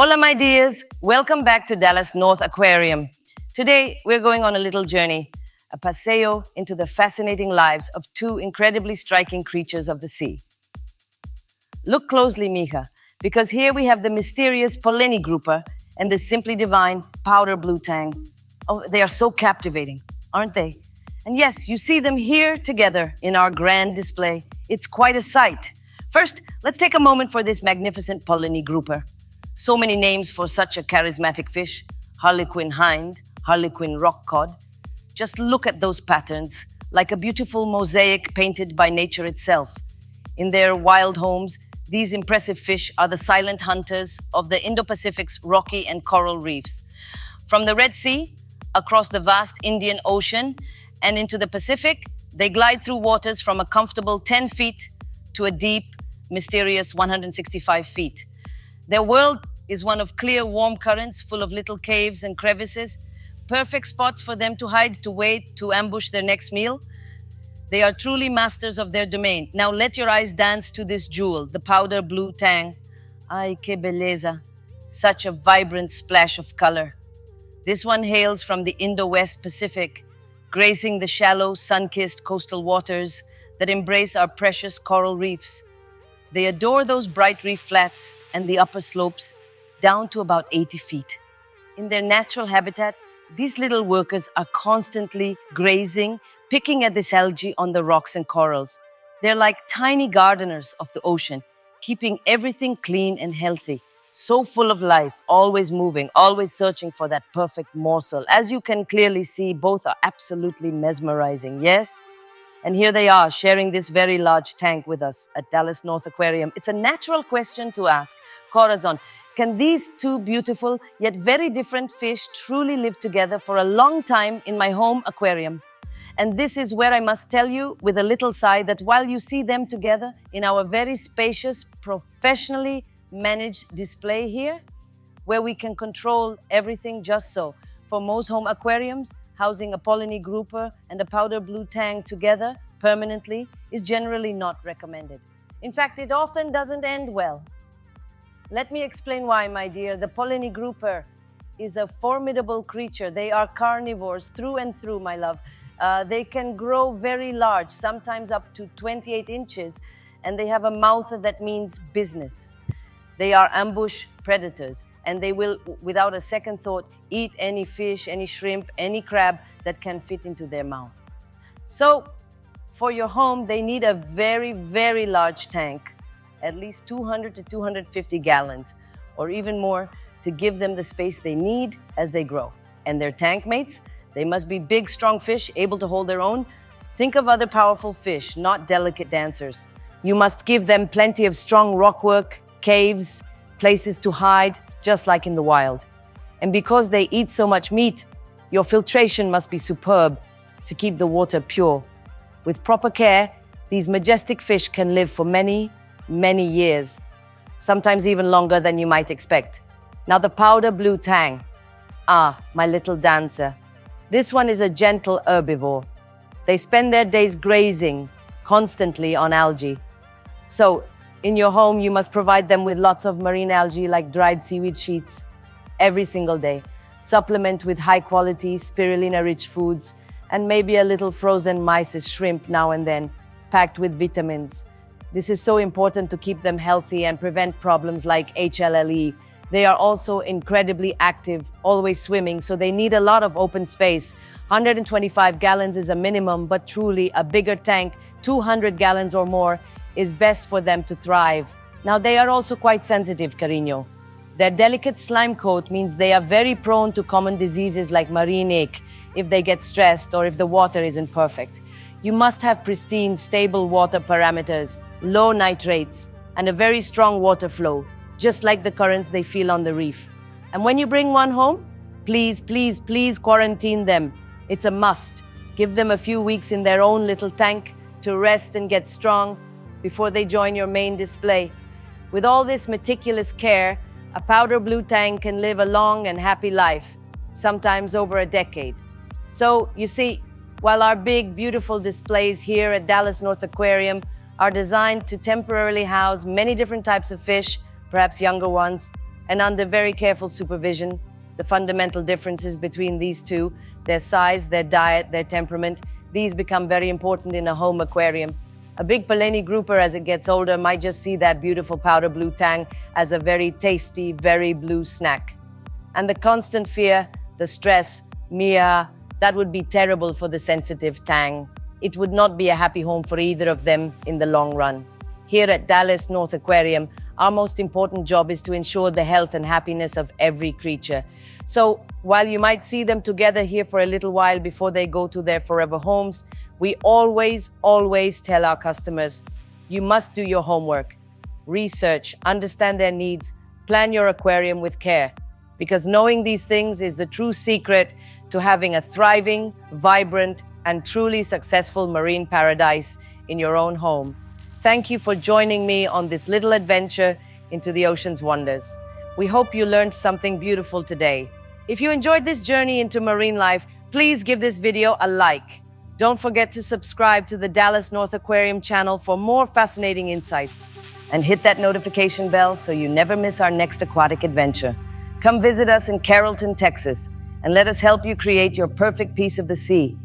Hola, my dears. Welcome back to Dallas North Aquarium. Today, we're going on a little journey, a paseo into the fascinating lives of two incredibly striking creatures of the sea. Look closely, mija, because here we have the mysterious Polleni Grouper and the simply divine Powder Blue Tang. Oh, they are so captivating, aren't they? And yes, you see them here together in our grand display. It's quite a sight. First, let's take a moment for this magnificent Polleni Grouper. So many names for such a charismatic fish. Harlequin Hind, Harlequin Rockcod. Just look at those patterns, like a beautiful mosaic painted by nature itself. In their wild homes, these impressive fish are the silent hunters of the Indo-Pacific's rocky and coral reefs. From the Red Sea, across the vast Indian Ocean, and into the Pacific, they glide through waters from a comfortable 10 feet to a deep, mysterious 165 feet. Their world is one of clear, warm currents full of little caves and crevices, perfect spots for them to hide, to wait, to ambush their next meal. They are truly masters of their domain. Now let your eyes dance to this jewel, the Powder Blue Tang. Ay, que beleza. Such a vibrant splash of color. This one hails from the Indo-West Pacific, gracing the shallow, sun-kissed coastal waters that embrace our precious coral reefs. They adore those bright reef flats and the upper slopes down to about 80 feet. In their natural habitat, these little workers are constantly grazing, picking at this algae on the rocks and corals. They're like tiny gardeners of the ocean, keeping everything clean and healthy. So full of life, always moving, always searching for that perfect morsel. As you can clearly see, both are absolutely mesmerizing, yes? And here they are, sharing this very large tank with us at Dallas North Aquarium. It's a natural question to ask, Corazon, can these two beautiful yet very different fish truly live together for a long time in my home aquarium? And this is where I must tell you with a little sigh that while you see them together in our very spacious, professionally managed display here, where we can control everything just so, for most home aquariums, housing a Polleni Grouper and a Powder Blue Tang together permanently is generally not recommended. In fact, it often doesn't end well. Let me explain why, my dear. The Polleni Grouper is a formidable creature. They are carnivores through and through, my love. They can grow very large, sometimes up to 28 inches, and they have a mouth that means business. They are ambush predators, and they will, without a second thought, eat any fish, any shrimp, any crab that can fit into their mouth. So, for your home, they need a very, very large tank, at least 200 to 250 gallons, or even more, to give them the space they need as they grow. And their tank mates, they must be big, strong fish, able to hold their own. Think of other powerful fish, not delicate dancers. You must give them plenty of strong rockwork, caves, places to hide, just like in the wild. And because they eat so much meat, your filtration must be superb to keep the water pure. With proper care, these majestic fish can live for many, many years, sometimes even longer than you might expect. Now the Powder Blue Tang. Ah, my little dancer. This one is a gentle herbivore. They spend their days grazing constantly on algae. So, in your home, you must provide them with lots of marine algae like dried seaweed sheets every single day. Supplement with high-quality, spirulina-rich foods, and maybe a little frozen mysis shrimp now and then, packed with vitamins. This is so important to keep them healthy and prevent problems like HLLE. They are also incredibly active, always swimming, so they need a lot of open space. 125 gallons is a minimum, but truly a bigger tank, 200 gallons or more, is best for them to thrive. Now, they are also quite sensitive, cariño. Their delicate slime coat means they are very prone to common diseases like marine ache if they get stressed or if the water isn't perfect. You must have pristine, stable water parameters, low nitrates, and a very strong water flow, just like the currents they feel on the reef. And when you bring one home, please, please, please quarantine them. It's a must. Give them a few weeks in their own little tank to rest and get strong before they join your main display. With all this meticulous care, a Powder Blue Tang can live a long and happy life, sometimes over a decade. So, you see, while our big, beautiful displays here at Dallas North Aquarium are designed to temporarily house many different types of fish, perhaps younger ones, and under very careful supervision. The fundamental differences between these two, their size, their diet, their temperament, these become very important in a home aquarium. A big Polleni Grouper, as it gets older, might just see that beautiful powder blue tang as a very tasty, very blue snack. And the constant fear, the stress, mija, that would be terrible for the sensitive tang. It would not be a happy home for either of them in the long run. Here at Dallas North Aquarium, our most important job is to ensure the health and happiness of every creature. So while you might see them together here for a little while before they go to their forever homes, we always tell our customers, you must do your homework. Research, understand their needs, plan your aquarium with care. Because knowing these things is the true secret to having a thriving, vibrant, and truly successful marine paradise in your own home. Thank you for joining me on this little adventure into the ocean's wonders. We hope you learned something beautiful today. If you enjoyed this journey into marine life, please give this video a like. Don't forget to subscribe to the Dallas North Aquarium channel for more fascinating insights. And hit that notification bell so you never miss our next aquatic adventure. Come visit us in Carrollton, Texas, and let us help you create your perfect piece of the sea.